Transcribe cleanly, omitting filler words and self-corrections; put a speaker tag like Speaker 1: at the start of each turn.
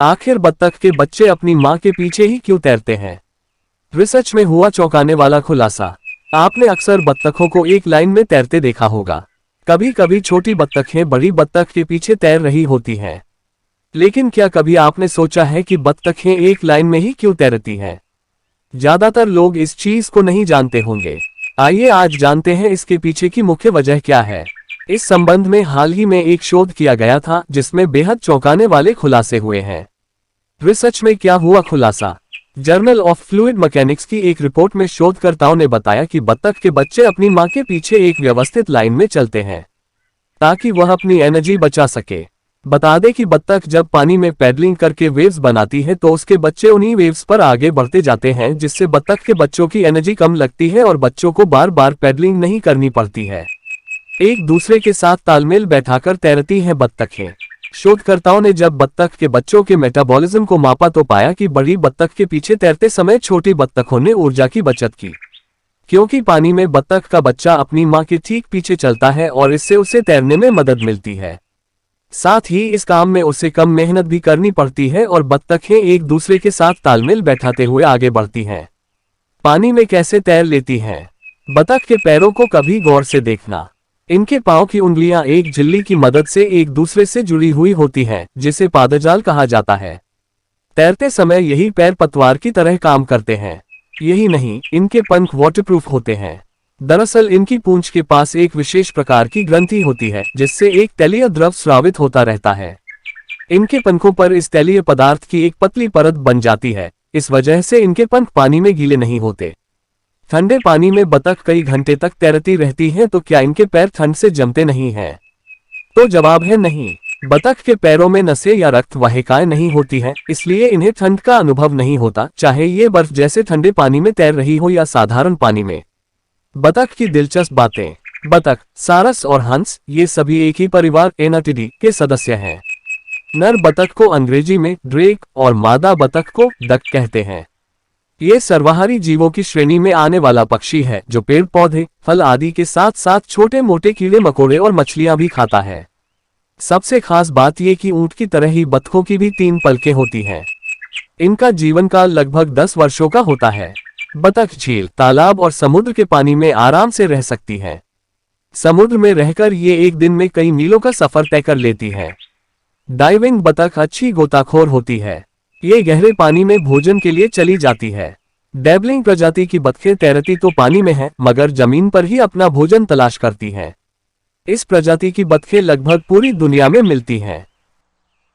Speaker 1: आखिर बत्तख के बच्चे अपनी मां के पीछे ही क्यों तैरते हैं? रिसर्च में हुआ चौंकाने वाला खुलासा। आपने अक्सर बत्तखों को एक लाइन में तैरते देखा होगा। कभी कभी छोटी बत्तखें बड़ी बत्तख के पीछे तैर रही होती हैं। लेकिन क्या कभी आपने सोचा है कि बत्तखें एक लाइन में ही क्यों तैरती हैं? ज्यादातर लोग इस चीज को नहीं जानते होंगे। आइए आज जानते हैं इसके पीछे की मुख्य वजह क्या है। इस संबंध में हाल ही में एक शोध किया गया था जिसमें बेहद चौंकाने वाले खुलासे हुए हैं। रिसर्च में क्या हुआ खुलासा? जर्नल ऑफ फ्लूइड मैकेनिक्स की एक रिपोर्ट में शोधकर्ताओं ने बताया कि बत्तख के बच्चे अपनी मां के पीछे एक व्यवस्थित लाइन में चलते हैं ताकि वह अपनी एनर्जी बचा सके। बता दें कि बत्तख जब पानी में पैडलिंग करके वेव्स बनाती है तो उसके बच्चे उन्हीं वेव्स पर आगे बढ़ते जाते हैं, जिससे बत्तख के बच्चों की एनर्जी कम लगती है और बच्चों को बार बार पैडलिंग नहीं करनी पड़ती है। एक दूसरे के साथ तालमेल बैठाकर तैरती हैं बत्तखें। शोधकर्ताओं ने जब बत्तख के बच्चों के मेटाबॉलिज्म को मापा तो पाया कि बड़ी बत्तख के पीछे तैरते समय छोटी बत्तखों ने ऊर्जा की बचत की, क्योंकि पानी में बत्तख का बच्चा अपनी मां के ठीक पीछे चलता है और इससे उसे तैरने में मदद मिलती है। साथ ही इस काम में उसे कम मेहनत भी करनी पड़ती है और बत्तखें एक दूसरे के साथ तालमेल बैठाते हुए आगे बढ़ती हैं। पानी में कैसे तैर लेती हैं? बत्तख के पैरों को कभी गौर से देखना। इनके पांव की उंगलियां एक झिल्ली की मदद से एक दूसरे से जुड़ी हुई होती हैं, जिसे पादजाल कहा जाता है। तैरते समय यही पैर पतवार की तरह काम करते हैं। यही नहीं, इनके पंख वाटरप्रूफ होते हैं। दरअसल इनकी पूंछ के पास एक विशेष प्रकार की ग्रंथि होती है जिससे एक तैलीय द्रव स्रावित होता रहता है। इनके पंखों पर इस तैलीय पदार्थ की एक पतली परत बन जाती है। इस वजह से इनके पंख पानी में गीले नहीं होते। ठंडे पानी में बतख कई घंटे तक तैरती रहती हैं, तो क्या इनके पैर ठंड से जमते नहीं हैं? तो जवाब है नहीं। बतख के पैरों में नसें या रक्त वाहिकाएं नहीं होती हैं, इसलिए इन्हें ठंड का अनुभव नहीं होता, चाहे ये बर्फ जैसे ठंडे पानी में तैर रही हो या साधारण पानी में। बतख की दिलचस्प बातें। बतख, सारस और हंस ये सभी एक ही परिवार एनाटिडी के सदस्य हैं। नर बतख को अंग्रेजी में ड्रेक और मादा बतख को डक कहते हैं। ये सर्वाहारी जीवों की श्रेणी में आने वाला पक्षी है जो पेड़ पौधे, फल आदि के साथ साथ छोटे मोटे कीड़े मकोड़े और मछलियां भी खाता है। सबसे खास बात ये कि ऊंट की तरह ही बतखों की भी 3 पलकें होती हैं। इनका जीवन काल लगभग 10 वर्षों का होता है। बतख झील, तालाब और समुद्र के पानी में आराम से रह सकती है। समुद्र में रहकर ये एक दिन में कई मीलों का सफर तय कर लेती है। डाइविंग बतख अच्छी गोताखोर होती है। ये गहरे पानी में भोजन के लिए चली जाती है। डैबलिंग प्रजाति की बतखें तैरती तो पानी में हैं, मगर जमीन पर ही अपना भोजन तलाश करती हैं। इस प्रजाति की बतखें लगभग पूरी दुनिया में मिलती हैं।